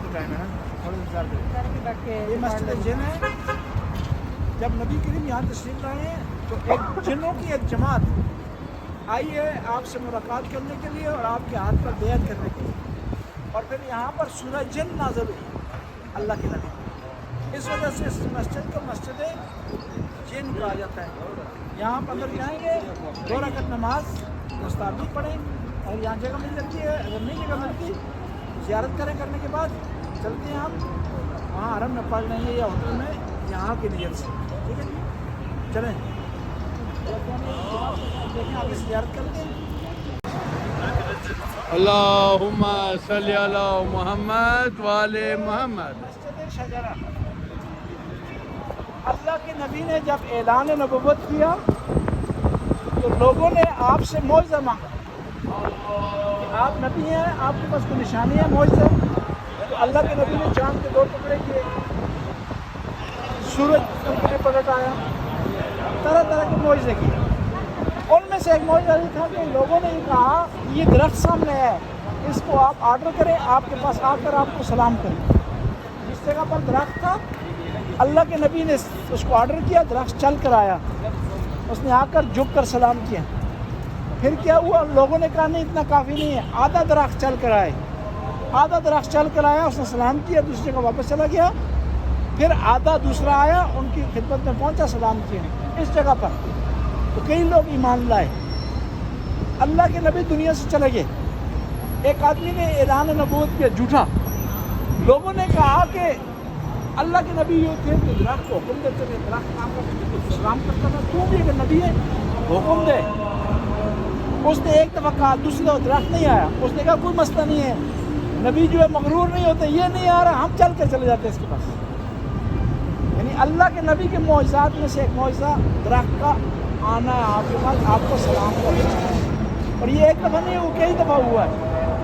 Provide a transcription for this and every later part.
نماز کا ٹائم ہے نا، تھوڑا انتظار کریں. یہ مسجد جن ہے. جب نبی کریم یہاں تشریف لائے ہیں تو ایک جنوں کی ایک جماعت آئی ہے آپ سے ملاقات کرنے کے لیے اور آپ کے ہاتھ پر بیعت کرنے کے لیے. اور پھر یہاں پر سورہ جن نازل ہوئی اللہ کے نبی. اس وجہ سے اس مسجد کو مسجد جن کہا جاتا ہے. یہاں پر اندر جائیں گے 2 رکعت نماز مستحبی پڑھیں اور یہاں جگہ مل جاتی ہے. اگر نہیں جگہ ملتی زیارت کرنے کے بعد چلتے ہیں ہم وہاں حرم میں پڑھ لیں گے یا ہوٹل میں یہاں کی نیت سے. ٹھیک ہے جی چلیں دیکھیں آگے سے زیارت کرتے ہیں. اللہم صلی علی محمد وآل محمد. مسجد شجرہ. اللہ کے نبی نے جب اعلان نبوت کیا تو لوگوں نے آپ سے معجزہ مانگا کہ آپ نبی ہیں، آپ کے پاس کوئی نشانی ہے معجزہ. تو اللہ کے نبی نے چاند کے 2 ٹکڑے کیے، سورج ٹکڑے پلٹ آیا، طرح طرح کے معجزے کیے. ان میں سے ایک معجزہ یہ تھا کہ لوگوں نے یہ کہا یہ درخت سامنے ہے، اس کو آپ آرڈر کریں، آپ کے پاس آ کر آپ کو سلام کریں. جس جگہ پر درخت تھا اللہ کے نبی نے اس کو آرڈر کیا، درخت چل کر آیا، اس نے آ کر جھک کر سلام کیا. پھر کیا ہوا، لوگوں نے کہا نہیں اتنا کافی نہیں ہے، آدھا درخت چل کر آئے. آدھا درخت چل کر آیا، اس نے سلام کیا، دوسری جگہ واپس چلا گیا. پھر آدھا دوسرا آیا، ان کی خدمت میں پہنچا، سلام کیا اس جگہ پر. تو کئی لوگ ایمان لائے. اللہ کے نبی دنیا سے چلے گئے. ایک آدمی نے اعلان نبوت کیا جھوٹا. لوگوں نے کہا کہ اللہ کے نبی یہ تھے تو درخت کو حکم دیتے تھے، درخت کام کرتے تھے، سلام کرتا تھا، تو بھی اگر نبی ہے حکم دے. اس نے ایک دفعہ کہا، دوسری دفعہ درخت نہیں آیا. اس نے کہا کوئی مسئلہ نہیں ہے، نبی جو ہے مغرور نہیں ہوتے، یہ نہیں آ رہا ہم چل کر چلے جاتے ہیں اس کے پاس. یعنی اللہ کے نبی کے معجزات میں سے ایک معجزہ درخت کا آنا ہے آپ کے پاس، آپ کو سلام کرنا ہے. اور یہ ایک دفعہ نہیں، وہ کئی دفعہ ہوا ہے.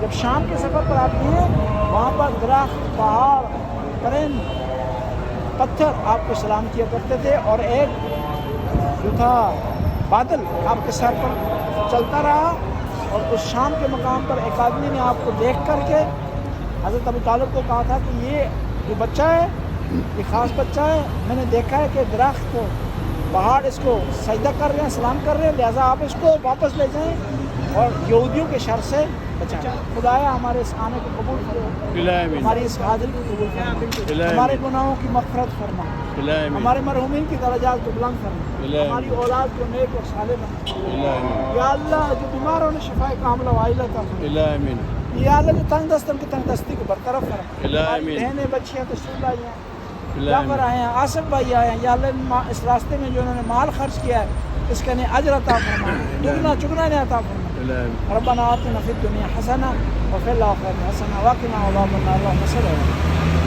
جب شام کے سفر پر آتے ہیں وہاں پر درخت، پہاڑ، پرند، پتھر آپ کو سلام کیا کرتے تھے. اور ایک جو تھا بادل آپ کے سر پر چلتا رہا. اور اس شام کے مقام پر ایک آدمی نے آپ کو دیکھ کر کے حضرت ابو طالب کو کہا تھا کہ یہ جو بچہ ہے یہ خاص بچہ ہے، میں نے دیکھا ہے کہ درخت کو، پہاڑ اس کو سجدہ کر رہے ہیں، سلام کر رہے ہیں، لہٰذا آپ اس کو واپس لے جائیں اور یہودیوں کے شر سے بچائیں. خدایا ہمارے اس آنے کو قبول کرو، ہماری اس حاضری کو قبول فرما، ہمارے گناہوں کی مغفرت فرما، ہمارے مرحومین کی درجات کو بلند فرما، ہماری اولاد کو نیک اور صالح بنا. یا اللہ جو بیماروں نے شفا کاملہ وعاجلہ عطا فرما. یا اللہ جو تنگ دستوں کی تنگ دستی کو برطرف فرما. ہماری بہنیں بچیاں تشریف لائی ہیں، جعفر آئے ہیں، آصف بھائی آئے ہیں. یا اللہ اس راستے میں جو انہوں نے مال خرچ کیا ہے اس کا انہیں اجر عطا فرما، دگنا چگنا انہیں عطا فرما. ربنا آتنا فی الدنیا حسنہ وفی الآخرۃ حسنہ وقنا عذاب النار. اللہم صل علی